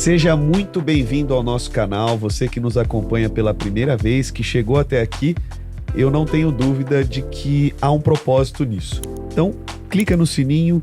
Seja muito bem-vindo ao nosso canal, você que nos acompanha pela primeira vez, que chegou até aqui, eu não tenho dúvida de que há um propósito nisso. Então, clica no sininho,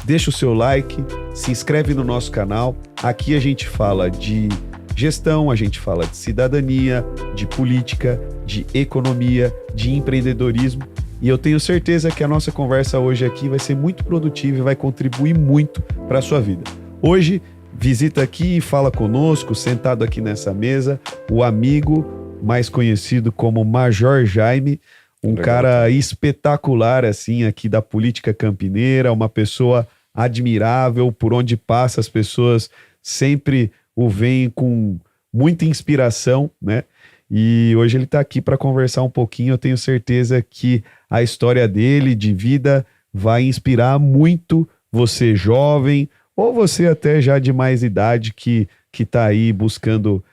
deixa o seu like, se inscreve no nosso canal. Aqui a gente fala de gestão, a gente fala de cidadania, de política, de economia, de empreendedorismo. E eu tenho certeza que a nossa conversa hoje aqui vai ser muito produtiva e vai contribuir muito para a sua vida. Hoje, visita aqui e fala conosco, sentado aqui nessa mesa, o amigo mais conhecido como Major Jaime, um cara espetacular assim aqui da política campineira, uma pessoa admirável, por onde passa as pessoas sempre o veem com muita inspiração, né? E hoje ele está aqui para conversar um pouquinho. Eu tenho certeza que a história dele de vida vai inspirar muito você jovem, ou você até já de mais idade que está aí buscando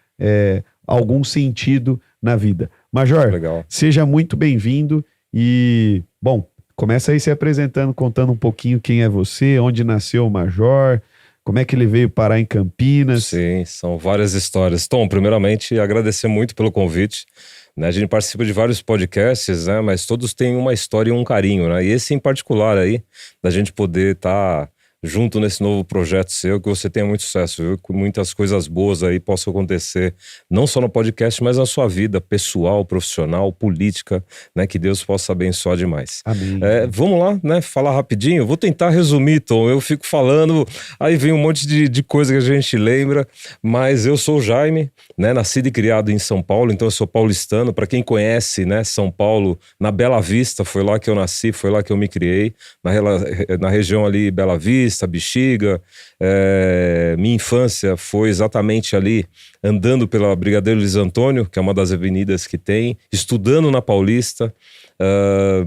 algum sentido na vida. Major, seja muito bem-vindo e, bom, começa aí se apresentando, contando um pouquinho quem é você, onde nasceu o Major, como é que ele veio parar em Campinas. Sim, são várias histórias. Tom, primeiramente, agradecer muito pelo convite. Né? A gente participa de vários podcasts, né? Mas todos têm uma história e um carinho, né? E esse em particular aí, da gente poder estar junto nesse novo projeto seu, que você tenha muito sucesso, viu? Que muitas coisas boas aí possam acontecer, não só no podcast, mas na sua vida pessoal, profissional, política, né? Que Deus possa abençoar demais. Amém. Vamos lá, né? Falar rapidinho. Vou tentar resumir, Tom. Eu fico falando, aí vem um monte de coisa que a gente lembra, mas eu sou o Jaime, né? Nascido e criado em São Paulo, então eu sou paulistano. Para quem conhece, né? São Paulo, na Bela Vista, foi lá que eu nasci, foi lá que eu me criei, na região ali, Bela Vista, Bexiga. Minha infância foi exatamente ali, andando pela Brigadeiro Luiz Antônio, que é uma das avenidas que tem, estudando na Paulista.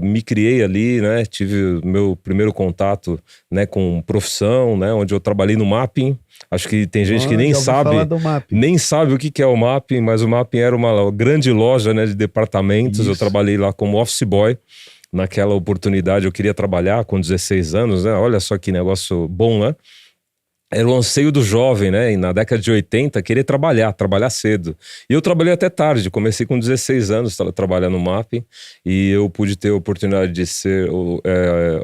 Me criei ali, né? Tive meu primeiro contato, né, com profissão, né, onde eu trabalhei no Mapping. Acho que tem gente que nem sabe o que é o Mapping, mas o Mapping era uma grande loja, né, de departamentos. Isso. Eu trabalhei lá como office boy. Naquela oportunidade eu queria trabalhar com 16 anos, né? Olha só que negócio bom, né? Era o anseio do jovem, né? E na década de 80, querer trabalhar cedo. E eu trabalhei até tarde, comecei com 16 anos a trabalhar no Mapping, e eu pude ter a oportunidade de ser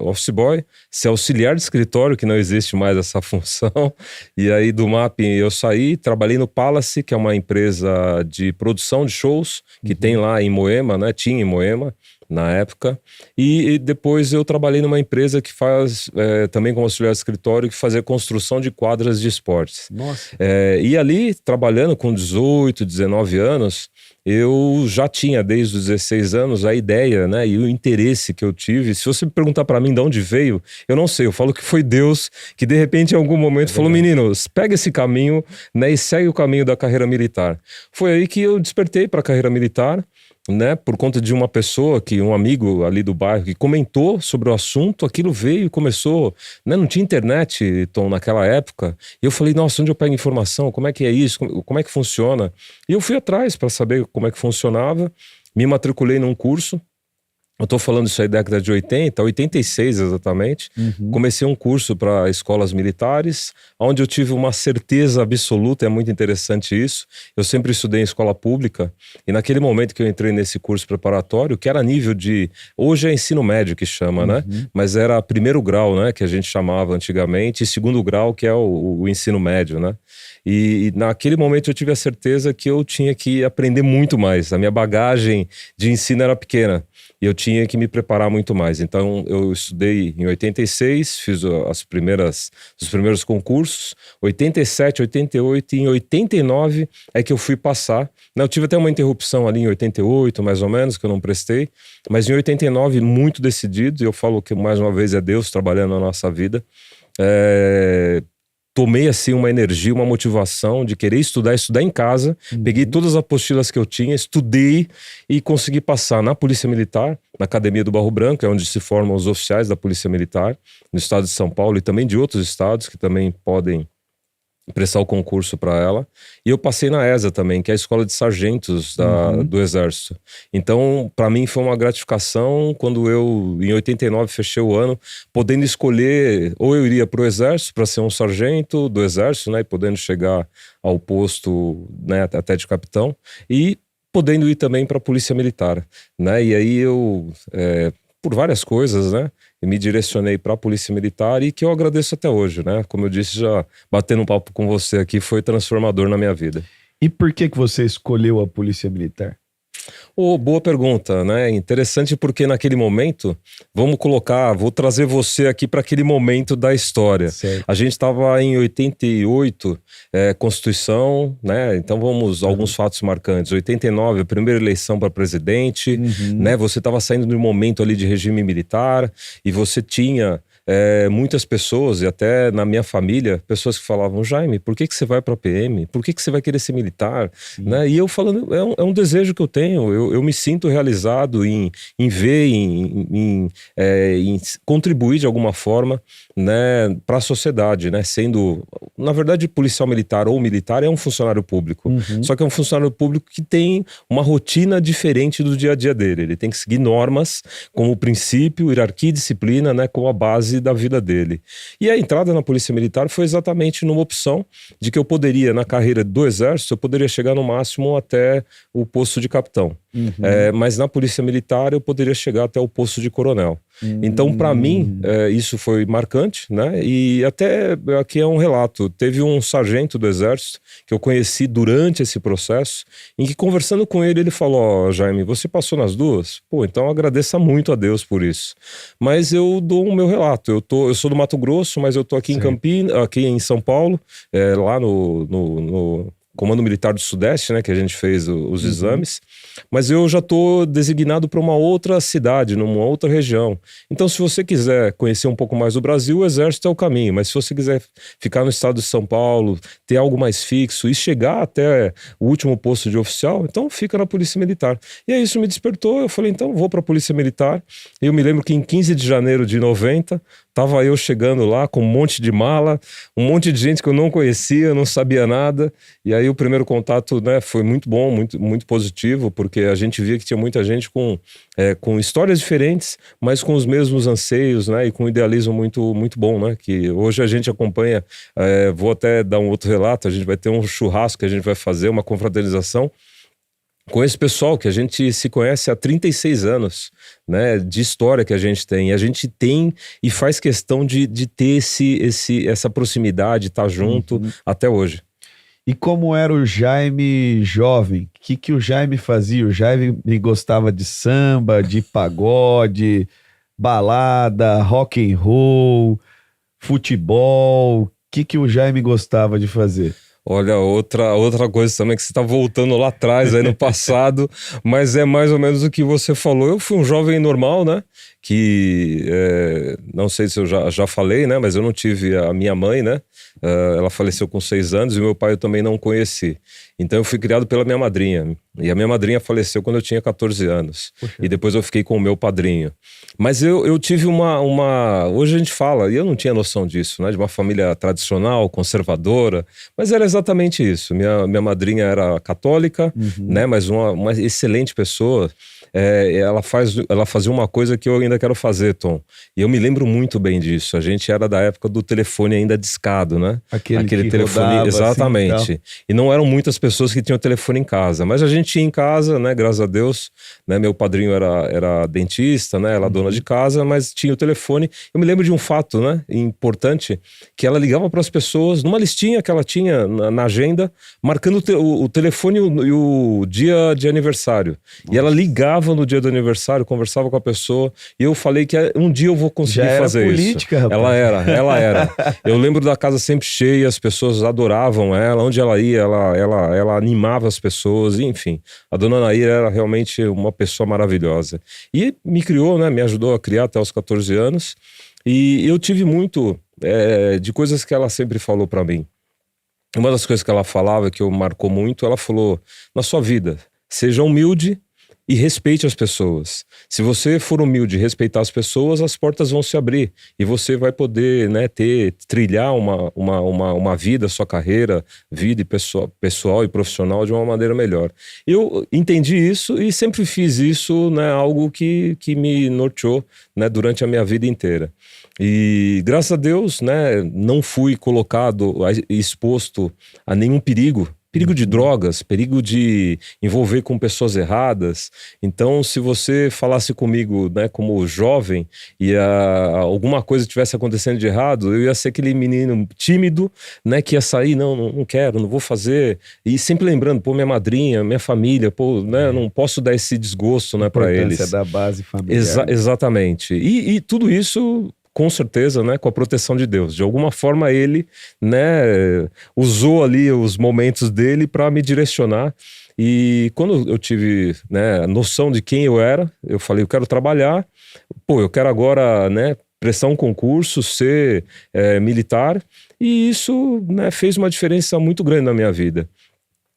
office boy, ser auxiliar de escritório, que não existe mais essa função. E aí do Mapping eu saí, trabalhei no Palace, que é uma empresa de produção de shows, que tem lá em Moema, né? Tinha em Moema na época, e depois eu trabalhei numa empresa que faz, também como auxiliar de escritório, que fazia construção de quadras de esportes. Nossa. E ali, trabalhando com 18, 19 anos, eu já tinha, desde os 16 anos, a ideia, né, e o interesse que eu tive. Se você me perguntar para mim de onde veio, eu não sei, eu falo que foi Deus que de repente em algum momento falou: meninos, pega esse caminho, né, e segue o caminho da carreira militar. Foi aí que eu despertei para a carreira militar, né, por conta de uma pessoa, um amigo ali do bairro que comentou sobre o assunto. Aquilo veio e começou, né, não tinha internet, Tom, naquela época, e eu falei: nossa, onde eu pego informação, como é que é isso, como é que funciona? E eu fui atrás para saber como é que funcionava, me matriculei num curso. Eu estou falando isso aí da década de 80, 86 exatamente. Comecei um curso para escolas militares, onde eu tive uma certeza absoluta, é muito interessante isso. Eu sempre estudei em escola pública, e naquele momento que eu entrei nesse curso preparatório, que era nível de... Hoje é ensino médio que chama, né? Mas era primeiro grau, né? Que a gente chamava antigamente, e segundo grau, que é o ensino médio, né? E naquele momento eu tive a certeza que eu tinha que aprender muito mais. A minha bagagem de ensino era pequena e eu tinha que me preparar muito mais. Então eu estudei em 86, fiz os primeiros concursos, 87, 88, e em 89 é que eu fui passar. Eu tive até uma interrupção ali em 88, mais ou menos, que eu não prestei, mas em 89, muito decidido, e eu falo que mais uma vez é Deus trabalhando na nossa vida. Tomei assim uma energia, uma motivação de querer estudar em casa. Peguei todas as apostilas que eu tinha, estudei e consegui passar na Polícia Militar, na Academia do Barro Branco, é onde se formam os oficiais da Polícia Militar, no estado de São Paulo e também de outros estados que também podem prestar o concurso para ela. E eu passei na ESA também, que é a Escola de Sargentos do Exército. Então, para mim foi uma gratificação quando eu, em 89, fechei o ano, podendo escolher, ou eu iria para o Exército para ser um sargento do Exército, né, e podendo chegar ao posto, né, até de capitão, e podendo ir também para a Polícia Militar, né, e aí eu, por várias coisas, né, me direcionei para a Polícia Militar e que eu agradeço até hoje, né? Como eu disse, já batendo um papo com você aqui foi transformador na minha vida. E por que você escolheu a Polícia Militar? Boa pergunta, né? Interessante porque naquele momento, vou trazer você aqui para aquele momento da história. Certo. A gente estava em 88, Constituição, né? Então vamos alguns fatos marcantes. 89, a primeira eleição para presidente, né? Você estava saindo de um momento ali de regime militar e você tinha muitas pessoas, e até na minha família, pessoas que falavam: Jaime, por que você vai para a PM? Por que você vai querer ser militar? Né? E eu falando, é um desejo que eu tenho, eu me sinto realizado em ver, em contribuir de alguma forma, né, para a sociedade, né? Sendo, na verdade, policial militar ou militar é um funcionário público, só que é um funcionário público que tem uma rotina diferente do dia a dia dele, ele tem que seguir normas como princípio, hierarquia e disciplina, né, como a base da vida dele. E a entrada na Polícia Militar foi exatamente numa opção de que eu poderia, na carreira do Exército, eu poderia chegar no máximo até o posto de capitão. Mas na Polícia Militar eu poderia chegar até o posto de coronel. Então, para mim, isso foi marcante, né? E até aqui é um relato. Teve um sargento do Exército que eu conheci durante esse processo, em que, conversando com ele, ele falou: Jaime, você passou nas duas? Pô, então agradeça muito a Deus por isso. Mas eu dou o meu relato. Eu sou do Mato Grosso, mas eu tô aqui em Campinas, aqui em São Paulo, lá no Comando Militar do Sudeste, né, que a gente fez os exames, mas eu já estou designado para uma outra cidade, numa outra região. Então, se você quiser conhecer um pouco mais do Brasil, o Exército é o caminho, mas se você quiser ficar no estado de São Paulo, ter algo mais fixo e chegar até o último posto de oficial, então fica na Polícia Militar. E aí isso me despertou, eu falei, então vou para a Polícia Militar. Eu me lembro que em 15 de janeiro de 90, tava eu chegando lá com um monte de mala, um monte de gente que eu não conhecia, não sabia nada. E aí o primeiro contato, né, foi muito bom, muito, muito positivo, porque a gente via que tinha muita gente com histórias diferentes, mas com os mesmos anseios, né, e com um idealismo muito, muito bom, né, que hoje a gente acompanha. Vou até dar um outro relato, a gente vai ter um churrasco que a gente vai fazer, uma confraternização com esse pessoal que a gente se conhece há 36 anos, né, de história que a gente tem. E a gente tem e faz questão de ter essa proximidade, estar junto até hoje. E como era o Jaime jovem? O que o Jaime fazia? O Jaime gostava de samba, de pagode, balada, rock and roll, futebol. O que o Jaime gostava de fazer? Olha, outra coisa também que você está voltando lá atrás, aí no passado, mas é mais ou menos o que você falou. Eu fui um jovem normal, né? Que não sei se eu já falei, né? Mas eu não tive a minha mãe, né? Ela faleceu com 6 anos e meu pai eu também não conheci. Então eu fui criado pela minha madrinha. E a minha madrinha faleceu quando eu tinha 14 anos. Poxa. E depois eu fiquei com o meu padrinho. Mas eu tive uma... Hoje a gente fala, e eu não tinha noção disso, né? De uma família tradicional, conservadora. Mas era exatamente isso. Minha madrinha era católica, né? Mas uma excelente pessoa. Ela fazia uma coisa que eu ainda quero fazer, Tom. E eu me lembro muito bem disso. A gente era da época do telefone ainda discado, né? Aquele telefone, rodava, exatamente. Assim, e não eram muitas pessoas que tinham telefone em casa. Mas a gente tinha em casa, né? Graças a Deus. Né? Meu padrinho era dentista, né? Ela dona de casa, mas tinha o telefone. Eu me lembro de um fato, né? Importante, que ela ligava para as pessoas numa listinha que ela tinha na agenda, marcando o telefone e o dia de aniversário. Nossa. E ela ligava no dia do aniversário, conversava com a pessoa, e eu falei que um dia eu vou conseguir fazer política, isso. Rapaz. Ela era. Eu lembro da casa sempre cheia, as pessoas adoravam ela, onde ela ia, ela animava as pessoas, enfim. A dona Nair era realmente uma pessoa maravilhosa. E me criou, né, me ajudou a criar até os 14 anos, e eu tive muito de coisas que ela sempre falou para mim. Uma das coisas que ela falava, que eu marcou muito, ela falou: na sua vida, seja humilde e respeite as pessoas. Se você for humilde e respeitar as pessoas, as portas vão se abrir e você vai poder, né, trilhar uma vida, sua carreira, vida pessoal e profissional de uma maneira melhor. Eu entendi isso e sempre fiz isso, né, algo que me norteou, né, durante a minha vida inteira. E graças a Deus, né, não fui colocado, exposto a nenhum perigo de drogas, perigo de envolver com pessoas erradas. Então, se você falasse comigo, né, como jovem, e alguma coisa tivesse acontecendo de errado, eu ia ser aquele menino tímido, né, que ia sair, não quero, não vou fazer. E sempre lembrando, pô, minha madrinha, minha família, pô, né, não posso dar esse desgosto, né, para eles. A da base familiar. Exatamente. E tudo isso, com certeza, né, com a proteção de Deus. De alguma forma ele, né, usou ali os momentos dele para me direcionar. E quando eu tive, né, noção de quem eu era, eu falei, eu quero trabalhar, pô, eu quero agora, né, prestar um concurso, ser militar. E isso, né, fez uma diferença muito grande na minha vida.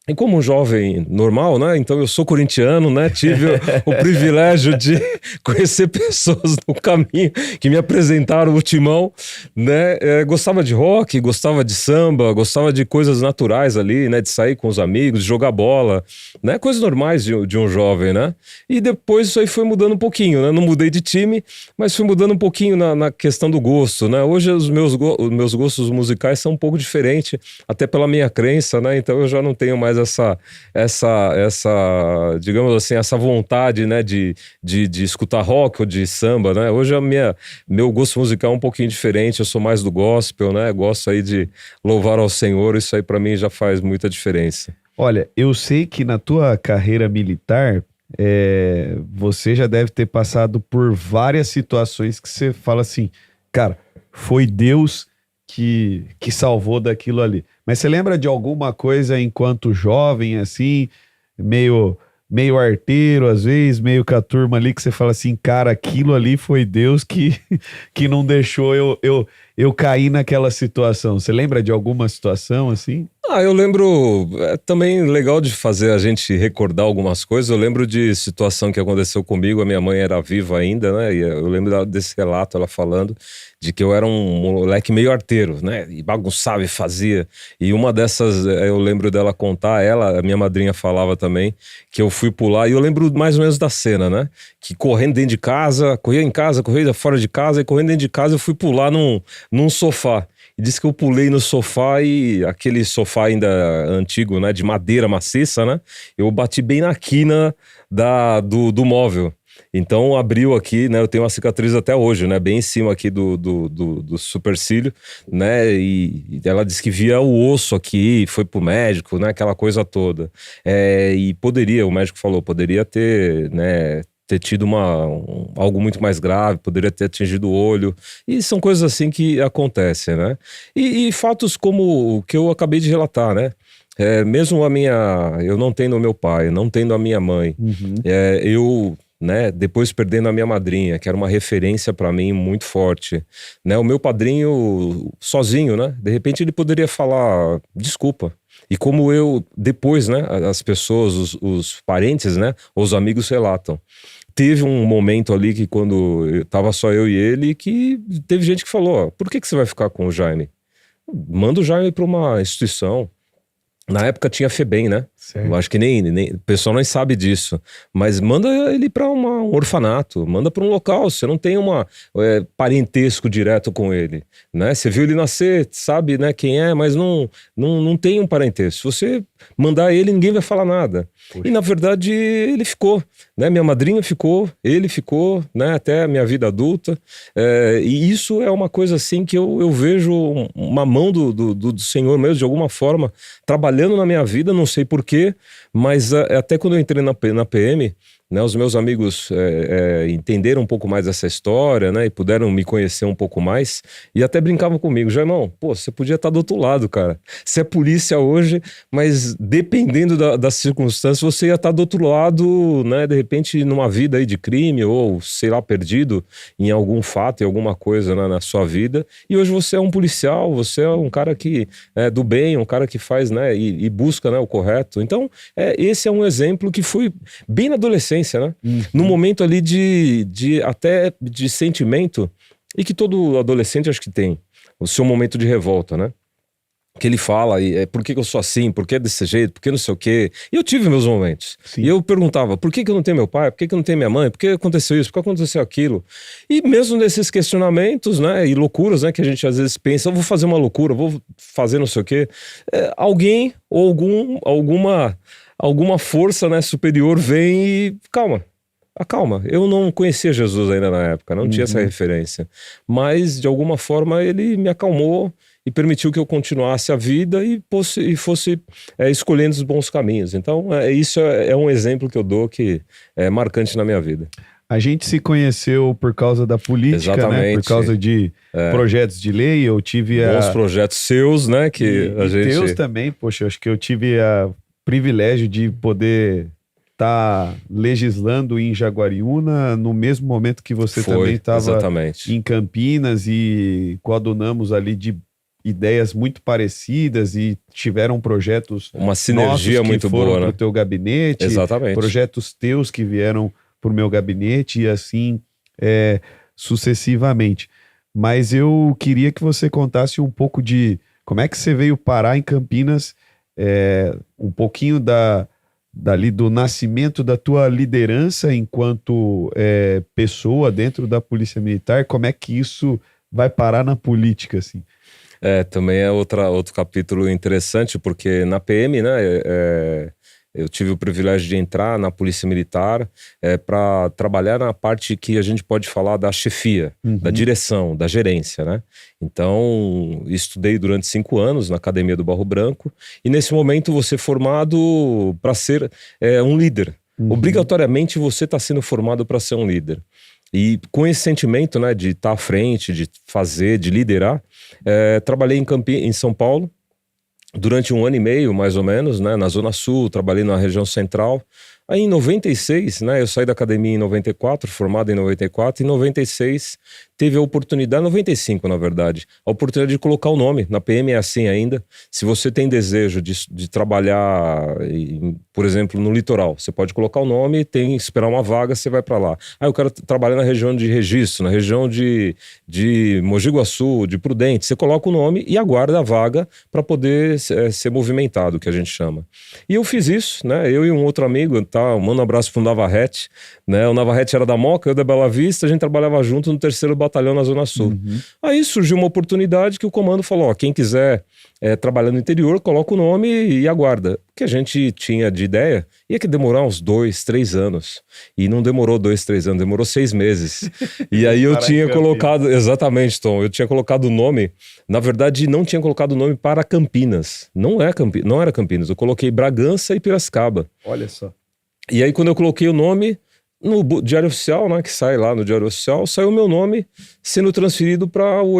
E como um jovem normal, né? Então eu sou corintiano, né? Tive o privilégio de conhecer pessoas no caminho que me apresentaram o Timão, né? Gostava de rock, gostava de samba, gostava de coisas naturais ali, né? De sair com os amigos, de jogar bola, né? Coisas normais de um jovem, né? E depois isso aí foi mudando um pouquinho, né? Não mudei de time, mas fui mudando um pouquinho na questão do gosto, né? Hoje os meus gostos musicais são um pouco diferentes, até pela minha crença, né? Então eu já não tenho mais digamos assim, essa vontade, né, de escutar rock ou de samba, né? Hoje meu gosto musical é um pouquinho diferente, eu sou mais do gospel, né? Gosto aí de louvar ao Senhor, isso aí para mim já faz muita diferença. Olha, eu sei que na tua carreira militar, você já deve ter passado por várias situações que você fala assim, cara, foi Deus que salvou daquilo ali. Mas você lembra de alguma coisa enquanto jovem, assim, meio arteiro, às vezes, meio com a turma ali, que você fala assim, cara, aquilo ali foi Deus que não deixou eu cair naquela situação. Você lembra de alguma situação assim? Eu lembro, também legal de fazer a gente recordar algumas coisas. Eu lembro de situação que aconteceu comigo, a minha mãe era viva ainda, né? E eu lembro desse relato, ela falando de que eu era um moleque meio arteiro, né? E bagunçava e fazia. E uma dessas, eu lembro dela contar, a minha madrinha falava também, que eu fui pular, e eu lembro mais ou menos da cena, né? Que correndo dentro de casa, corria em casa, corria fora de casa, e correndo dentro de casa eu fui pular num sofá. E disse que eu pulei no sofá e aquele sofá ainda antigo, né, de madeira maciça, né, eu bati bem na quina do móvel. Então abriu aqui, né, eu tenho uma cicatriz até hoje, né, bem em cima aqui do supercílio, né, e ela disse que via o osso aqui, foi pro médico, né, aquela coisa toda. E o médico falou, poderia ter, né, ter tido algo muito mais grave, poderia ter atingido o olho, e são coisas assim que acontecem, né? E fatos como o que eu acabei de relatar, né? Mesmo eu não tendo o meu pai, não tendo a minha mãe, eu, né, depois perdendo a minha madrinha, que era uma referência para mim muito forte, né? O meu padrinho sozinho, né? De repente ele poderia falar, desculpa. E como depois, né, as pessoas, os parentes, né, os amigos relatam. Teve um momento ali que quando tava só eu e ele, que teve gente que falou, por que você vai ficar com o Jaime? Manda o Jaime para uma instituição. Na época tinha FEBEM, né? Certo. Eu acho que nem o pessoal nem sabe disso. Mas manda ele para um orfanato, manda para um local. Você não tem parentesco direto com ele, né? Você viu ele nascer, sabe, né, quem é, mas não tem um parentesco. Se você mandar ele, ninguém vai falar nada. Poxa. E na verdade ele ficou, né? Minha madrinha ficou, ele ficou, né? Até a minha vida adulta. E isso é uma coisa assim que eu vejo uma mão do Senhor mesmo, de alguma forma, trabalhando na minha vida, não sei porquê, mas até quando eu entrei na PM, né, os meus amigos entenderam um pouco mais essa história, né, e puderam me conhecer um pouco mais, e até brincavam comigo, Jaimão, pô, você podia estar do outro lado, cara. Você é polícia hoje, mas dependendo das circunstâncias, você ia estar do outro lado, né, de repente numa vida aí de crime, ou sei lá, perdido em algum fato, em alguma coisa, né, na sua vida, e hoje você é um policial, você é um cara que é do bem, um cara que faz, né, e busca, né, o correto. Então, esse é um exemplo que foi bem na adolescência, adolescência, né? No momento ali até de sentimento, e que todo adolescente acho que tem, o seu momento de revolta, né? Que ele fala, por que eu sou assim, por que desse jeito, por que não sei o quê. E eu tive meus momentos. Sim. E eu perguntava, por que eu não tenho meu pai, por que eu não tenho minha mãe, por que aconteceu isso, por que aconteceu aquilo. E mesmo nesses questionamentos, né, e loucuras, né, que a gente às vezes pensa, eu vou fazer uma loucura, vou fazer não sei o quê. Alguém ou alguma força, né, superior vem e acalma. Eu não conhecia Jesus ainda na época, não tinha essa referência. Mas, de alguma forma, ele me acalmou e permitiu que eu continuasse a vida e fosse escolhendo os bons caminhos. Então, isso é um exemplo que eu dou que é marcante na minha vida. A gente se conheceu por causa da política, né? Por causa de projetos de lei. Eu tive bons projetos seus, né? Que a gente... teus também, poxa, acho que eu tive o privilégio de poder estar legislando em Jaguariúna no mesmo momento que você também estava em Campinas, e coadunamos ali de ideias muito parecidas e tiveram projetos, uma sinergia muito boa, né? Para o teu gabinete, exatamente. Projetos teus que vieram para o meu gabinete, e assim sucessivamente. Mas eu queria que você contasse um pouco de como é que você veio parar em Campinas, um pouquinho dali do nascimento da tua liderança enquanto pessoa dentro da Polícia Militar. Como é que isso vai parar na política, assim? Também é outro capítulo interessante, porque na PM, né, eu tive o privilégio de entrar na Polícia Militar para trabalhar na parte que a gente pode falar da chefia, da direção, da gerência, né? Então, estudei durante 5 anos na Academia do Barro Branco, e nesse momento você é formado para ser um líder. Obrigatoriamente você está sendo formado para ser um líder. E com esse sentimento, né, de estar à frente, de fazer, de liderar, trabalhei em São Paulo durante 1 ano e meio, mais ou menos, né, na Zona Sul, trabalhei na região central. Aí em 96, né, eu saí da academia em 94, formado em 94, em 96 teve a oportunidade, 95 na verdade, a oportunidade de colocar o nome. Na PM é assim ainda. Se você tem desejo de trabalhar, por exemplo, no litoral, você pode colocar o nome, tem que esperar uma vaga, você vai para lá. Eu quero trabalhar na região de Registro, na região de Mogi Guaçu, de Prudente. Você coloca o nome e aguarda a vaga para poder ser movimentado, que a gente chama. E eu fiz isso, né? Eu e um outro amigo, mando um abraço pro Navarrete, né? O Navarrete era da Moca, eu da Bela Vista, a gente trabalhava junto no 3º Batalhão na Zona Sul. Aí surgiu uma oportunidade que o comando falou, quem quiser trabalhar no interior, coloca o nome e aguarda. O que a gente tinha de ideia ia que demorar uns 2, 3 anos. E não demorou 2, 3 anos, demorou 6 meses. E aí eu tinha colocado, exatamente, Tom, eu tinha colocado o nome, na verdade não tinha colocado o nome para Campinas. Não era Campinas, eu coloquei Bragança e Piracicaba. Olha só. E aí quando eu coloquei o nome no Diário Oficial, né, que sai lá no Diário Oficial, saiu o meu nome sendo transferido para o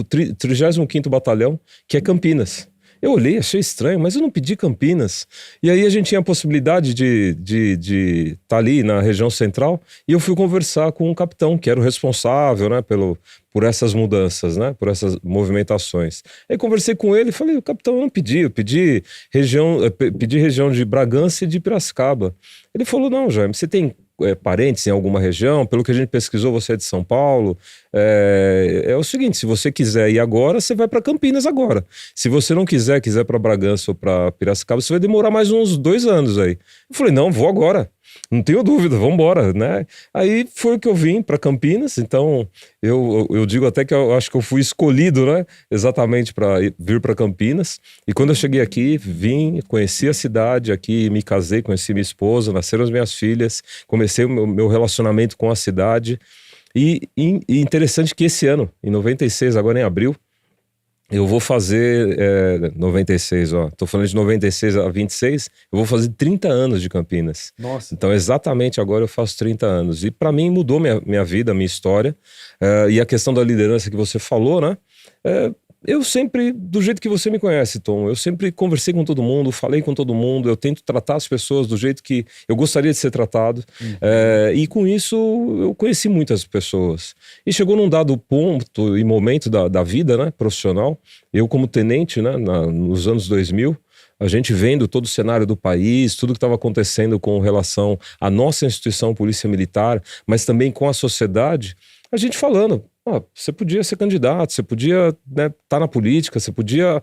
35º Batalhão, que é Campinas. Eu olhei, achei estranho, mas eu não pedi Campinas. E aí a gente tinha a possibilidade de estar ali na região central, e eu fui conversar com o capitão, que era o responsável, né, por essas mudanças, né, por essas movimentações. Aí conversei com ele e falei, capitão, eu não pedi, eu pedi região de Bragança e de Piracicaba. Ele falou, não, Jaime, você tem parentes em alguma região? Pelo que a gente pesquisou, você é de São Paulo. É o seguinte, se você quiser ir agora, você vai para Campinas agora. Se você não quiser para Bragança ou para Piracicaba, você vai demorar mais uns 2 anos aí. Eu falei, não, vou agora. Não tenho dúvida, vamos embora, né? Aí foi que eu vim para Campinas, então eu digo até que eu acho que eu fui escolhido, né? Exatamente para vir para Campinas. E quando eu cheguei aqui, vim, conheci a cidade aqui, me casei, conheci minha esposa, nasceram as minhas filhas, comecei o meu relacionamento com a cidade. E interessante que esse ano, em 96, agora em abril, eu vou fazer 96, tô falando de 96 a 26, eu vou fazer 30 anos de Campinas. Nossa. Então exatamente agora eu faço 30 anos. E para mim mudou minha vida, minha história. E a questão da liderança que você falou, né? Eu sempre, do jeito que você me conhece, Tom, eu sempre conversei com todo mundo, falei com todo mundo, eu tento tratar as pessoas do jeito que eu gostaria de ser tratado. E com isso eu conheci muitas pessoas. E chegou num dado ponto e momento da vida, né, profissional, eu como tenente, né, nos anos 2000, a gente vendo todo o cenário do país, tudo que estava acontecendo com relação à nossa instituição Polícia Militar, mas também com a sociedade, a gente falando, você podia ser candidato, você podia, né, tá na política, você podia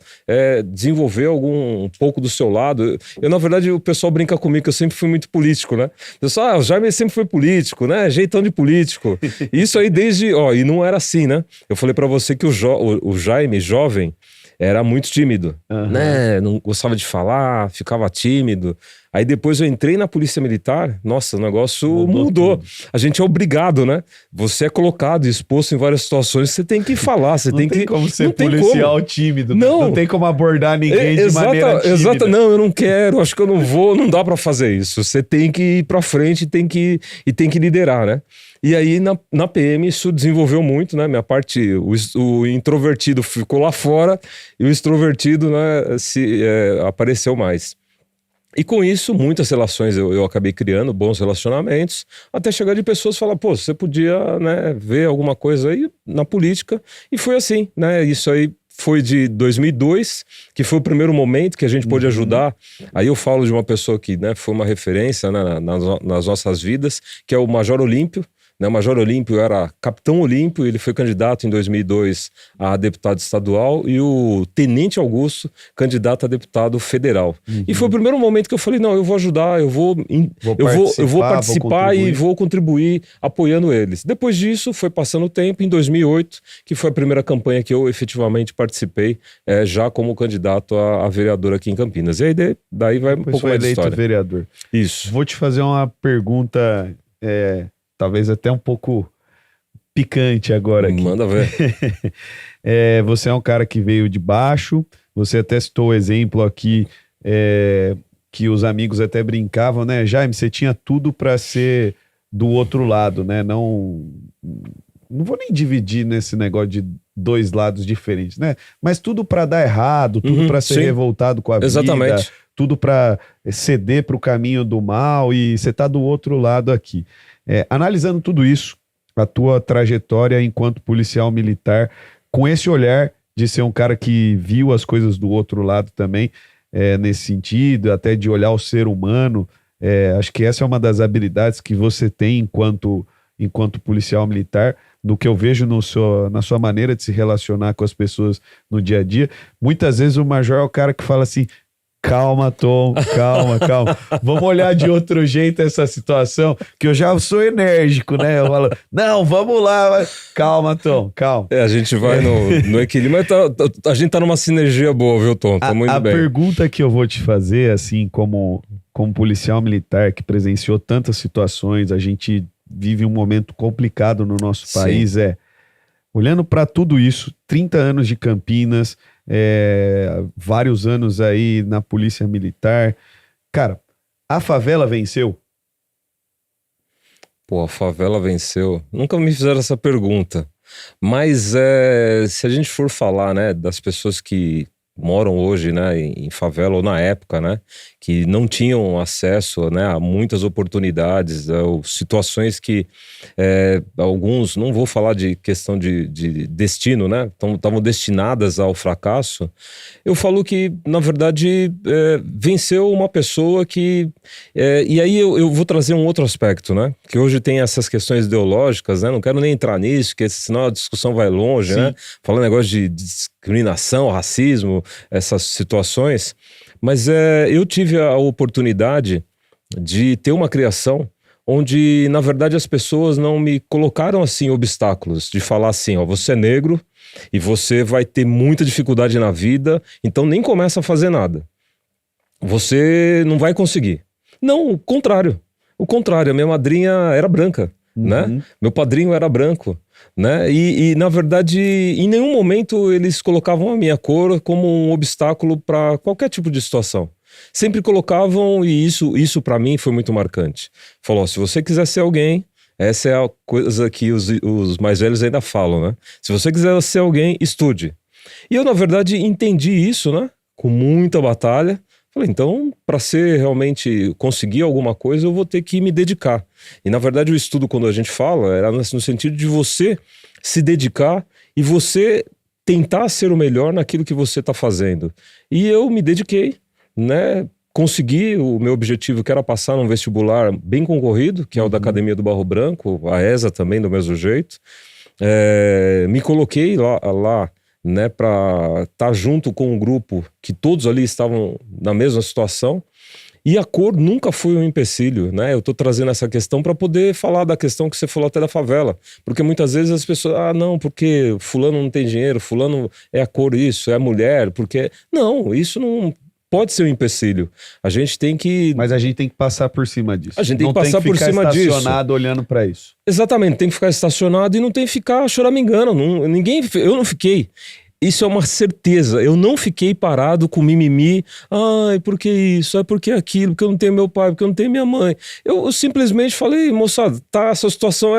desenvolver um pouco do seu lado. Eu, na verdade, o pessoal brinca comigo que eu sempre fui muito político, né? O pessoal, o Jaime sempre foi político, né? Jeitão de político. Isso aí desde, e não era assim, né? Eu falei pra você que o Jaime, jovem, era muito tímido, né? Não gostava de falar, ficava tímido. Aí depois eu entrei na Polícia Militar, nossa, o negócio mudou. A gente é obrigado, né? Você é colocado, exposto em várias situações, você tem que falar, você tem que... Não tem como ser policial tímido, não tem como abordar ninguém de maneira tímida. Exato, não, eu não quero, acho que eu não vou, não dá pra fazer isso. Você tem que ir pra frente tem que liderar, né? E aí na PM isso desenvolveu muito, né? Minha parte, o introvertido ficou lá fora e o extrovertido, né, apareceu mais. E com isso, muitas relações eu acabei criando, bons relacionamentos, até chegar de pessoas falar, você podia, né, ver alguma coisa aí na política, e foi assim, né, isso aí foi de 2002, que foi o primeiro momento que a gente pôde ajudar. Aí eu falo de uma pessoa que, né, foi uma referência, né, nas nossas vidas, que é o Major Olímpio. O Major Olímpio era capitão Olímpio, ele foi candidato em 2002 a deputado estadual, e o Tenente Augusto, candidato a deputado federal. E foi o primeiro momento que eu falei, não, eu vou ajudar, eu vou participar e vou contribuir apoiando eles. Depois disso, foi passando o tempo, em 2008, que foi a primeira campanha que eu efetivamente participei, já como candidato a vereador aqui em Campinas. E aí daí vai um pouco mais de história. Vereador. Isso. Vou te fazer uma pergunta... talvez até um pouco picante agora aqui. Manda ver. Você é um cara que veio de baixo, você até citou o exemplo aqui, que os amigos até brincavam, né? Jaime, você tinha tudo para ser do outro lado, né? Não vou nem dividir nesse negócio de dois lados diferentes, né? Mas tudo para dar errado, tudo para ser revoltado com a vida. Exatamente. Tudo para ceder para o caminho do mal, e você tá do outro lado aqui. Analisando tudo isso, a tua trajetória enquanto policial militar, com esse olhar de ser um cara que viu as coisas do outro lado também, nesse sentido, até de olhar o ser humano, acho que essa é uma das habilidades que você tem enquanto policial militar, do que eu vejo na sua maneira de se relacionar com as pessoas no dia a dia. Muitas vezes o major é o cara que fala assim, calma, Tom, calma. Vamos olhar de outro jeito essa situação, que eu já sou enérgico, né? Eu falo, não, vamos lá, calma, Tom, calma. A gente vai no equilíbrio, mas a gente tá numa sinergia boa, viu, Tom? Tá muito bem. A pergunta que eu vou te fazer, assim, como policial militar que presenciou tantas situações, a gente vive um momento complicado no nosso país, olhando para tudo isso, 30 anos de Campinas, vários anos aí na Polícia Militar. Cara, a favela venceu? A favela venceu. Nunca me fizeram essa pergunta. Mas se a gente for falar, né, das pessoas que moram hoje, né, em favela, ou na época, né, que não tinham acesso, né, a muitas oportunidades, situações que alguns, não vou falar de questão de destino, né, estavam destinadas ao fracasso. Eu falo que, na verdade, venceu uma pessoa que... e aí eu vou trazer um outro aspecto, né, que hoje tem essas questões ideológicas, né, não quero nem entrar nisso, porque senão a discussão vai longe, né, falar negócio de discriminação, racismo, essas situações. Mas eu tive a oportunidade de ter uma criação onde, na verdade, as pessoas não me colocaram assim obstáculos, de falar assim, você é negro e você vai ter muita dificuldade na vida, então nem começa a fazer nada. Você não vai conseguir. Não, o contrário. A minha madrinha era branca, né? Meu padrinho era branco, né? E na verdade, em nenhum momento eles colocavam a minha cor como um obstáculo para qualquer tipo de situação. Sempre colocavam, e isso para mim foi muito marcante. Falou, se você quiser ser alguém, essa é a coisa que os mais velhos ainda falam, né? Se você quiser ser alguém, estude. E eu, na verdade, entendi isso, né? Com muita batalha. Falei, então, para conseguir alguma coisa, eu vou ter que me dedicar. E, na verdade, o estudo, quando a gente fala, era no sentido de você se dedicar e você tentar ser o melhor naquilo que você está fazendo. E eu me dediquei, né, consegui o meu objetivo, que era passar num vestibular bem concorrido, que é o da Academia do Barro Branco, a ESA também do mesmo jeito. Me coloquei lá, né, para estar junto com um grupo que todos ali estavam na mesma situação. E a cor nunca foi um empecilho, né? Eu estou trazendo essa questão para poder falar da questão que você falou até da favela. Porque muitas vezes as pessoas, não, porque fulano não tem dinheiro, fulano é a cor isso, é a mulher, porque... Não, isso não pode ser um empecilho. A gente tem que... Mas a gente tem que passar por cima disso. A gente tem que passar por cima disso. Não tem que ficar estacionado olhando para isso. Exatamente, tem que ficar estacionado e não tem que ficar choramingando. Eu não fiquei... Isso é uma certeza. Eu não fiquei parado com mimimi. Ai, por que isso? É porque aquilo, porque eu não tenho meu pai, porque eu não tenho minha mãe. Eu simplesmente falei, moçada, essa situação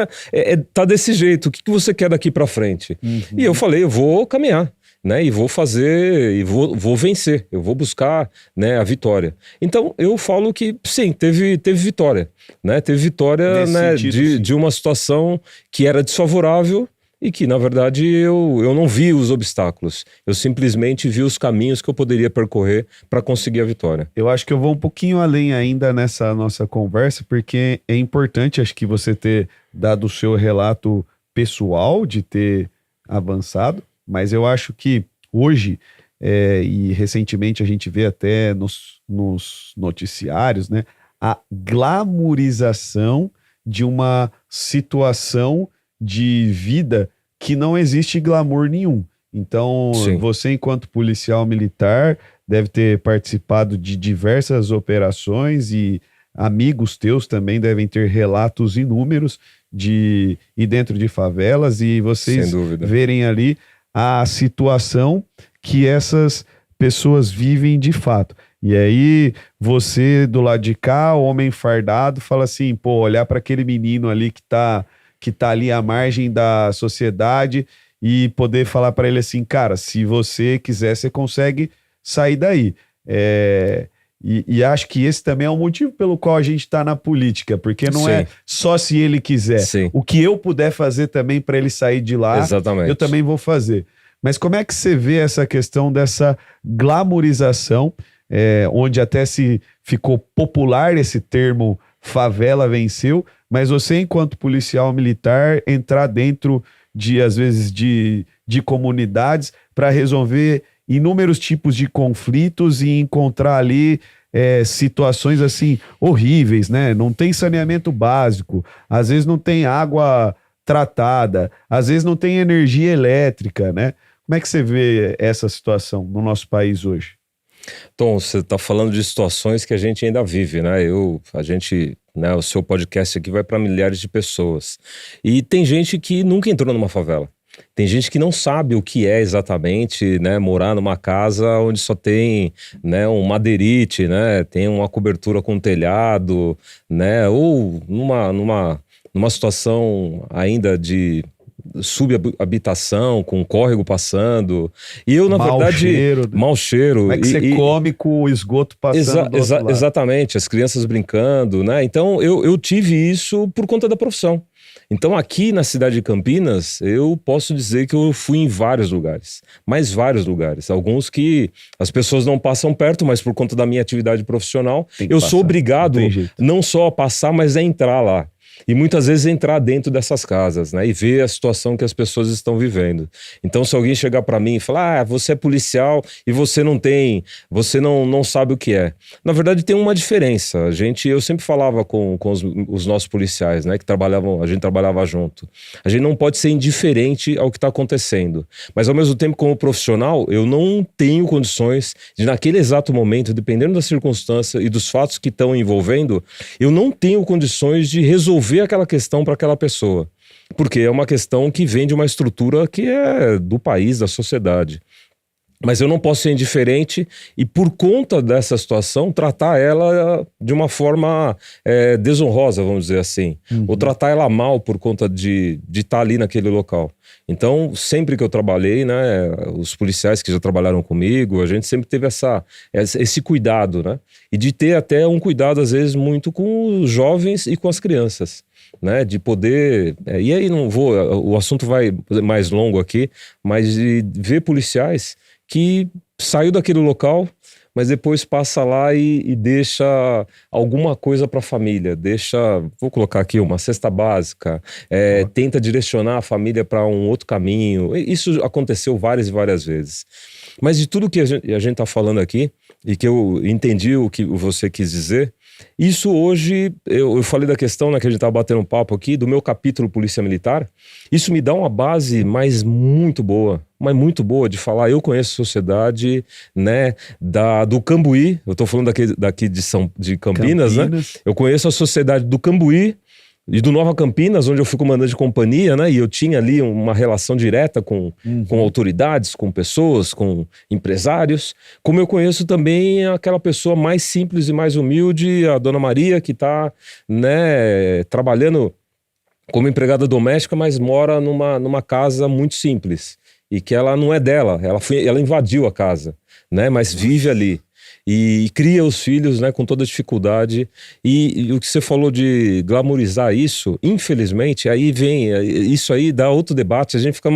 tá desse jeito. O que você quer daqui pra frente? E eu falei, eu vou caminhar, né? E vou fazer, e vou vencer. Eu vou buscar, né, a vitória. Então, eu falo que, sim, teve vitória, né? Teve vitória, né, de uma situação que era desfavorável, e que, na verdade, eu não vi os obstáculos. Eu simplesmente vi os caminhos que eu poderia percorrer para conseguir a vitória. Eu acho que eu vou um pouquinho além ainda nessa nossa conversa, porque é importante, acho que você ter dado o seu relato pessoal de ter avançado, mas eu acho que hoje, e recentemente a gente vê até nos noticiários, né, a glamorização de uma situação de vida que não existe glamour nenhum. Então, sim, você, enquanto policial militar, deve ter participado de diversas operações e amigos teus também devem ter relatos inúmeros e dentro de favelas, e vocês verem ali a situação que essas pessoas vivem de fato. E aí, você do lado de cá, o homem fardado, fala assim, pô, olhar para aquele menino ali que tá ali à margem da sociedade e poder falar para ele assim, cara, se você quiser, você consegue sair daí. E acho que esse também é o motivo pelo qual a gente está na política, porque não é só se ele quiser. Sim. O que eu puder fazer também para ele sair de lá, exatamente, eu também vou fazer. Mas como é que você vê essa questão dessa glamorização, onde até se ficou popular esse termo favela venceu, mas você, enquanto policial militar, entrar dentro às vezes, de comunidades para resolver inúmeros tipos de conflitos e encontrar ali situações assim horríveis, né? Não tem saneamento básico, às vezes não tem água tratada, às vezes não tem energia elétrica, né? Como é que você vê essa situação no nosso país hoje? Tom, você está falando de situações que a gente ainda vive, né? Né, o seu podcast aqui vai para milhares de pessoas. E tem gente que nunca entrou numa favela. Tem gente que não sabe o que é exatamente, né, morar numa casa onde só tem, né, um madeirite, né, tem uma cobertura com telhado, né, ou numa situação ainda de subhabitação, com córrego passando. E eu, na verdade... Mau cheiro. Como é que você come com o esgoto passando do outro lado? Exatamente, as crianças brincando, né? Então, eu tive isso por conta da profissão. Então, aqui na cidade de Campinas, eu posso dizer que eu fui em vários lugares. Mas vários lugares. Alguns que as pessoas não passam perto, mas por conta da minha atividade profissional, eu sou obrigado não só a passar, mas a entrar lá. E muitas vezes entrar dentro dessas casas, né, e ver a situação que as pessoas estão vivendo. Então, se alguém chegar para mim e falar, você é policial e você não sabe o que é. Na verdade, tem uma diferença. Eu sempre falava com os nossos policiais, né, a gente trabalhava junto. A gente não pode ser indiferente ao que está acontecendo. Mas, ao mesmo tempo, como profissional, eu não tenho condições de, naquele exato momento, dependendo da circunstância e dos fatos que estão envolvendo, eu não tenho condições de resolver aquela questão para aquela pessoa, porque é uma questão que vem de uma estrutura que é do país, da sociedade. Mas eu não posso ser indiferente e, por conta dessa situação, tratar ela de uma forma desonrosa, vamos dizer assim. Ou tratar ela mal por conta de estar ali naquele local. Então, sempre que eu trabalhei, né, os policiais que já trabalharam comigo, a gente sempre teve esse cuidado, né? E de ter até um cuidado, às vezes, muito com os jovens e com as crianças, né? De poder... e aí o assunto vai mais longo aqui, mas de ver policiais que saiu daquele local, mas depois passa lá e deixa alguma coisa para a família, vou colocar aqui uma cesta básica, tenta direcionar a família para um outro caminho. Isso aconteceu várias e várias vezes. Mas de tudo que a gente está falando aqui, e que eu entendi o que você quis dizer, isso hoje, eu falei da questão, né, que a gente estava batendo um papo aqui, do meu capítulo Polícia Militar, isso me dá uma base, mas muito boa de falar. Eu conheço a sociedade, né, do Cambuí, eu estou falando daqui de Campinas, né? Eu conheço a sociedade do Cambuí e do Nova Campinas, onde eu fui comandante de companhia, né? E eu tinha ali uma relação direta com autoridades, com pessoas, com empresários. Como eu conheço também aquela pessoa mais simples e mais humilde, a Dona Maria, que está, né, trabalhando como empregada doméstica, mas mora numa casa muito simples. E que ela não é dela, ela invadiu a casa, né? Mas vive ali. E cria os filhos, né, com toda dificuldade. E o que você falou de glamorizar isso, infelizmente, aí vem, isso aí dá outro debate, a gente fica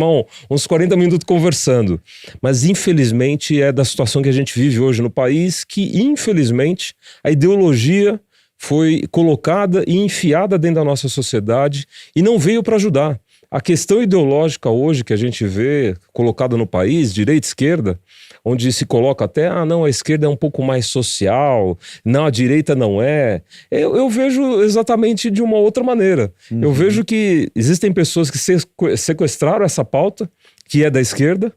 uns 40 minutos conversando. Mas infelizmente é da situação que a gente vive hoje no país, que infelizmente a ideologia foi colocada e enfiada dentro da nossa sociedade e não veio para ajudar. A questão ideológica hoje que a gente vê colocada no país, direita e esquerda, onde se coloca até, não, a esquerda é um pouco mais social, não, a direita não é. Eu vejo exatamente de uma outra maneira. Eu vejo que existem pessoas que sequestraram essa pauta, que é da esquerda,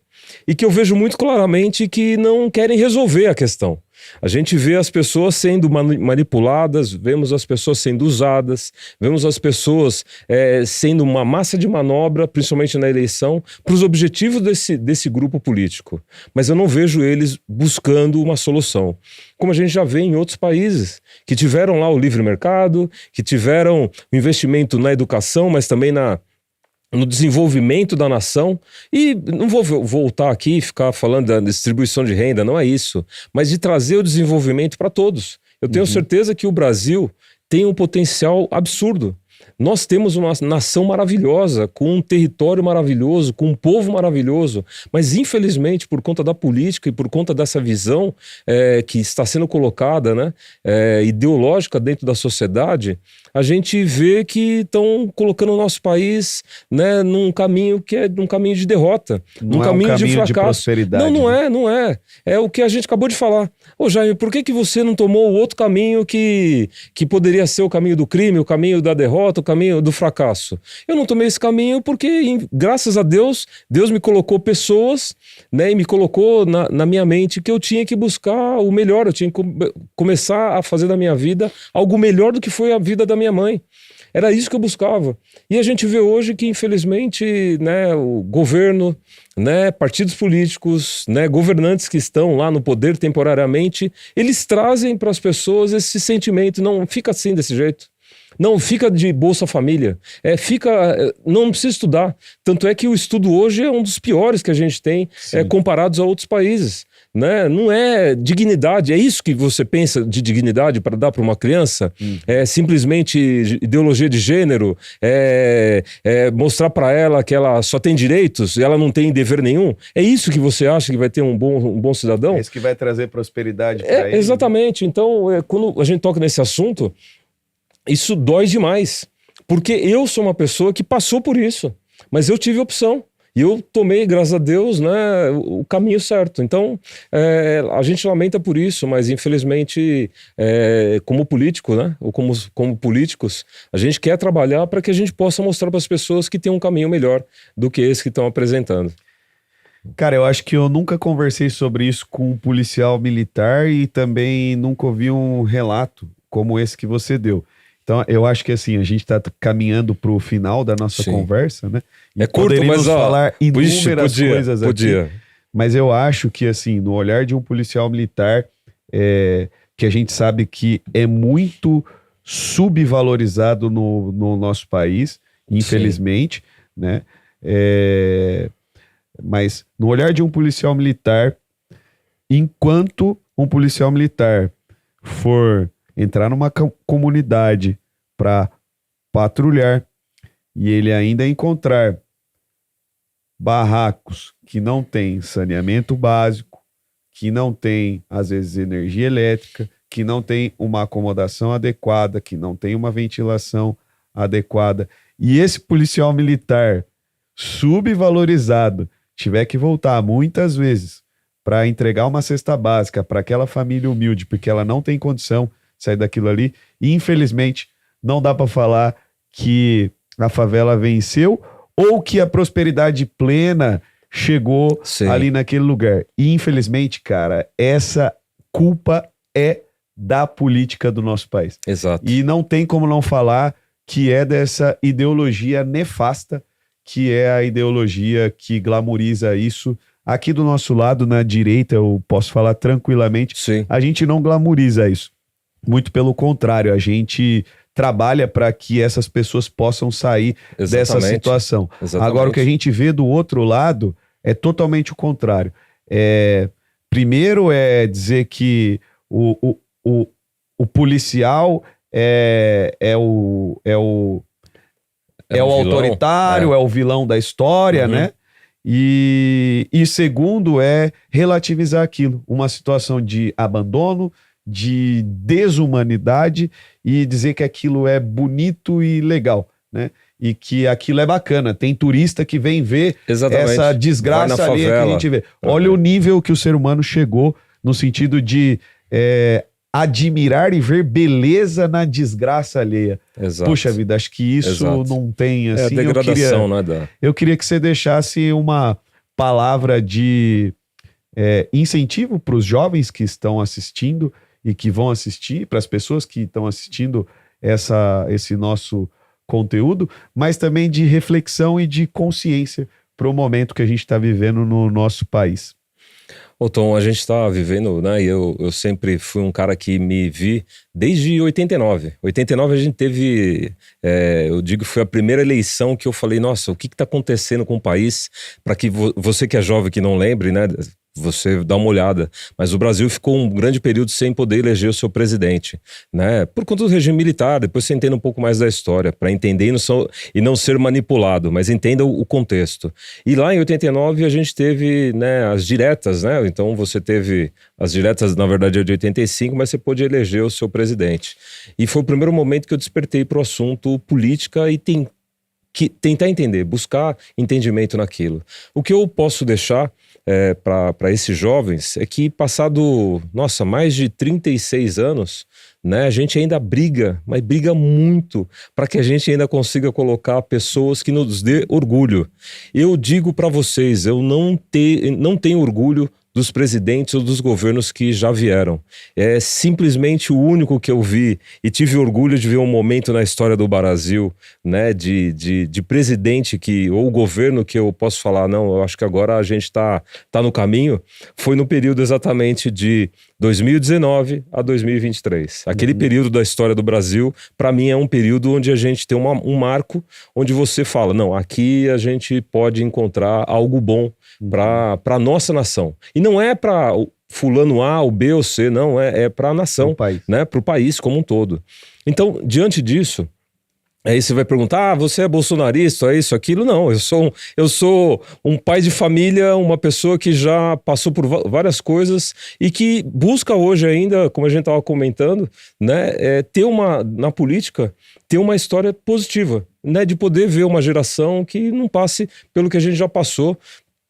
e que eu vejo muito claramente que não querem resolver a questão. A gente vê as pessoas sendo manipuladas, vemos as pessoas sendo usadas, vemos as pessoas sendo uma massa de manobra, principalmente na eleição, para os objetivos desse grupo político. Mas eu não vejo eles buscando uma solução. Como a gente já vê em outros países, que tiveram lá o livre mercado, que tiveram o investimento na educação, mas também no desenvolvimento da nação. E não vou voltar aqui e ficar falando da distribuição de renda, não é isso, mas de trazer o desenvolvimento para todos. Eu tenho certeza que o Brasil tem um potencial absurdo. Nós temos uma nação maravilhosa, com um território maravilhoso, com um povo maravilhoso, mas infelizmente por conta da política e por conta dessa visão que está sendo colocada, né, ideológica dentro da sociedade, a gente vê que estão colocando o nosso país, né, num caminho que é um caminho de derrota, num caminho de fracasso. De prosperidade. Não é. É o que a gente acabou de falar. Ô Jaime, por que você não tomou o outro caminho que poderia ser o caminho do crime, o caminho da derrota, o caminho do fracasso? Eu não tomei esse caminho porque, graças a Deus, Deus me colocou pessoas, né, e me colocou na minha mente que eu tinha que buscar o melhor, eu tinha que começar a fazer da minha vida algo melhor do que foi a vida da minha mãe. Era isso que eu buscava. E a gente vê hoje que, infelizmente, né, o governo, né, partidos políticos, né, governantes que estão lá no poder temporariamente, eles trazem para as pessoas esse sentimento, não fica assim desse jeito. Não, fica de Bolsa Família, não precisa estudar. Tanto é que o estudo hoje é um dos piores que a gente tem comparados a outros países. Né? Não é dignidade, é isso que você pensa de dignidade para dar para uma criança? É simplesmente ideologia de gênero? Mostrar para ela que ela só tem direitos e ela não tem dever nenhum? É isso que você acha que vai ter um bom cidadão? É isso que vai trazer prosperidade para ele? Exatamente. Então, quando a gente toca nesse assunto, isso dói demais, porque eu sou uma pessoa que passou por isso, mas eu tive opção. E eu tomei, graças a Deus, né, o caminho certo. Então, a gente lamenta por isso, mas infelizmente, como político, né, ou como políticos, a gente quer trabalhar para que a gente possa mostrar para as pessoas que tem um caminho melhor do que esse que estão apresentando. Cara, eu acho que eu nunca conversei sobre isso com um policial militar e também nunca ouvi um relato como esse que você deu. Então, eu acho que assim, a gente está caminhando para o final da nossa conversa, né? E curto, mas falar inúmeras coisas aqui. Mas eu acho que assim, no olhar de um policial militar, que a gente sabe que é muito subvalorizado no nosso país, infelizmente, né? Mas no olhar de um policial militar, enquanto um policial militar for entrar numa comunidade para patrulhar e ele ainda encontrar barracos que não têm saneamento básico, que não tem, às vezes, energia elétrica, que não tem uma acomodação adequada, que não tem uma ventilação adequada. E esse policial militar subvalorizado tiver que voltar muitas vezes para entregar uma cesta básica para aquela família humilde, porque ela não tem condição de sair daquilo ali, e infelizmente não dá para falar que a favela venceu ou que a prosperidade plena chegou ali naquele lugar. E infelizmente, cara, essa culpa é da política do nosso país. Exato. E não tem como não falar que é dessa ideologia nefasta, que é a ideologia que glamoriza isso. Aqui do nosso lado, na direita, eu posso falar tranquilamente, a gente não glamoriza isso. Muito pelo contrário, a gente trabalha para que essas pessoas possam sair dessa situação. Agora, o que a gente vê do outro lado é totalmente o contrário. Primeiro é dizer que o policial é o autoritário, é o vilão da história, né? E segundo é relativizar aquilo, uma situação de abandono, de desumanidade, e dizer que aquilo é bonito e legal, né? E que aquilo é bacana. Tem turista que vem ver essa desgraça ali que a gente vê. Olha o nível que o ser humano chegou no sentido de admirar e ver beleza na desgraça alheia. Puxa vida, acho que isso não tem assim. É a degradação, né? Eu queria que você deixasse uma palavra de incentivo para os jovens que estão assistindo e que vão assistir, para as pessoas que estão assistindo esse nosso conteúdo, mas também de reflexão e de consciência para o momento que a gente está vivendo no nosso país. Ô Tom, a gente está vivendo, né? E eu sempre fui um cara que me vi desde 89. 89 a gente teve, eu digo, foi a primeira eleição que eu falei, nossa, o que está acontecendo com o país? Para que você que é jovem que não lembre, né? Você dá uma olhada, mas o Brasil ficou um grande período sem poder eleger o seu presidente, né? Por conta do regime militar. Depois você entende um pouco mais da história, para entender e não ser manipulado, mas entenda o contexto. E lá em 89 a gente teve, né, as diretas, né? Então você teve as diretas, na verdade é de 85, mas você pôde eleger o seu presidente. E foi o primeiro momento que eu despertei para o assunto política e tentar entender, buscar entendimento naquilo. O que eu posso deixar para esses jovens é que passado, mais de 36 anos, né, a gente ainda briga, mas briga muito para que a gente ainda consiga colocar pessoas que nos dê orgulho. Eu digo para vocês, eu não tenho orgulho dos presidentes ou dos governos que já vieram. É simplesmente o único que eu vi e tive orgulho de ver um momento na história do Brasil, né, de presidente ou governo que eu posso falar, não, eu acho que agora a gente tá no caminho, foi no período exatamente de 2019 a 2023. Aquele período da história do Brasil, para mim, é um período onde a gente tem um marco, onde você fala, não, aqui a gente pode encontrar algo bom para a nossa nação. E não é para fulano A, o B ou C, não, é para a nação, né, para o país como um todo. Então, diante disso, aí você vai perguntar, você é bolsonarista, é isso, aquilo? Não, eu sou um pai de família, uma pessoa que já passou por várias coisas e que busca hoje ainda, como a gente estava comentando, né, na política, ter uma história positiva, né, de poder ver uma geração que não passe pelo que a gente já passou,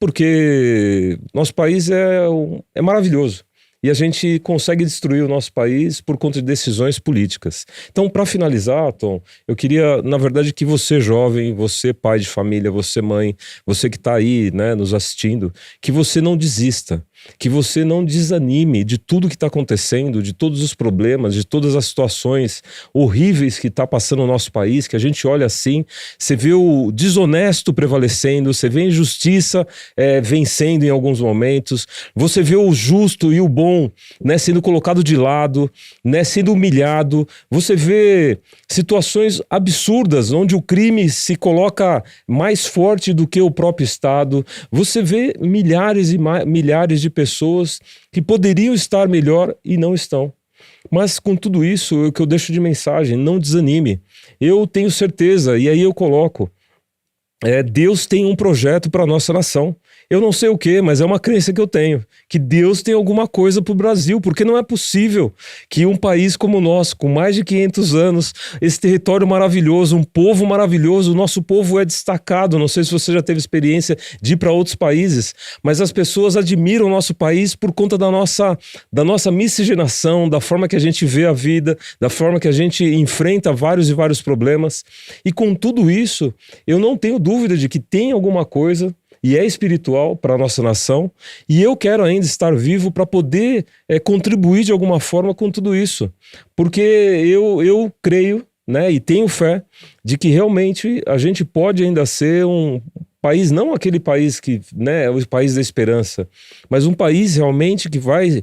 porque nosso país é maravilhoso. E a gente consegue destruir o nosso país por conta de decisões políticas. Então, para finalizar, Tom, eu queria, na verdade, que você jovem, você pai de família, você mãe, você que está aí, né, nos assistindo, que você não desista, que você não desanime de tudo que está acontecendo, de todos os problemas, de todas as situações horríveis que está passando no nosso país, que a gente olha assim, você vê o desonesto prevalecendo, você vê a injustiça vencendo em alguns momentos, você vê o justo e o bom, né, sendo colocado de lado, né, sendo humilhado, você vê situações absurdas onde o crime se coloca mais forte do que o próprio Estado, você vê milhares e milhares de pessoas que poderiam estar melhor e não estão. Mas com tudo isso, o que eu deixo de mensagem, não desanime. Eu tenho certeza, e aí eu coloco, Deus tem um projeto para a nossa nação. Eu não sei o que, mas é uma crença que eu tenho, que Deus tem alguma coisa para o Brasil, porque não é possível que um país como o nosso, com mais de 500 anos, esse território maravilhoso, um povo maravilhoso, o nosso povo é destacado. Não sei se você já teve experiência de ir para outros países, mas as pessoas admiram o nosso país por conta da nossa miscigenação, da forma que a gente vê a vida, da forma que a gente enfrenta vários e vários problemas. E com tudo isso, eu não tenho dúvida de que tem alguma coisa e é espiritual para a nossa nação, e eu quero ainda estar vivo para poder contribuir de alguma forma com tudo isso, porque eu creio, né, e tenho fé de que realmente a gente pode ainda ser um país, não aquele país que, né, o país da esperança, mas um país realmente que vai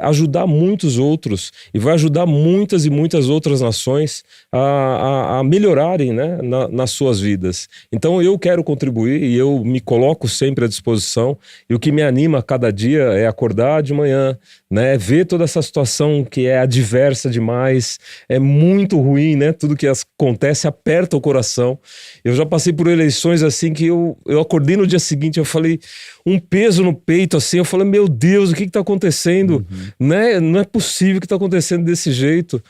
ajudar muitos outros e vai ajudar muitas e muitas outras nações a melhorarem, né, nas suas vidas. Então eu quero contribuir e eu me coloco sempre à disposição, e o que me anima a cada dia é acordar de manhã, né, ver toda essa situação que é adversa demais, é muito ruim, né, tudo que acontece aperta o coração. Eu já passei por eleições assim que eu acordei no dia seguinte, eu falei, um peso no peito assim, eu falei, meu Deus, o que está acontecendo? Né? Não é possível que está acontecendo desse jeito.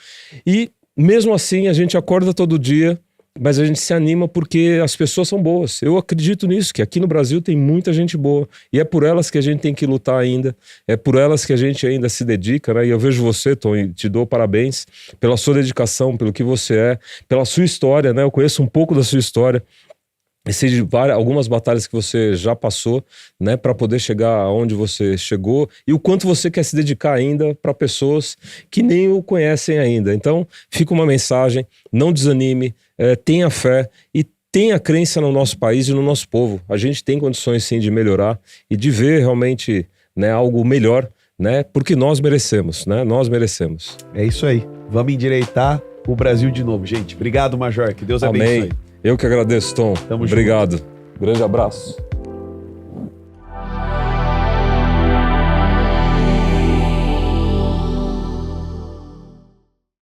E mesmo assim a gente acorda todo dia, mas a gente se anima porque as pessoas são boas. Eu acredito nisso, que aqui no Brasil tem muita gente boa, e é por elas que a gente tem que lutar ainda, é por elas que a gente ainda se dedica, né? E eu vejo você, Tom, e te dou parabéns pela sua dedicação, pelo que você é, pela sua história, né? Eu conheço um pouco da sua história, sei de algumas batalhas que você já passou, né, para poder chegar aonde você chegou, e o quanto você quer se dedicar ainda para pessoas que nem o conhecem ainda. Então, fica uma mensagem: não desanime, tenha fé e tenha crença no nosso país e no nosso povo. A gente tem condições sim de melhorar e de ver realmente, né, algo melhor, né, porque nós merecemos, né, nós merecemos. É isso aí. Vamos endireitar o Brasil de novo, gente. Obrigado, Major. Que Deus abençoe. Amém. Eu que agradeço, Tom. Tamo Obrigado. Junto. Grande abraço.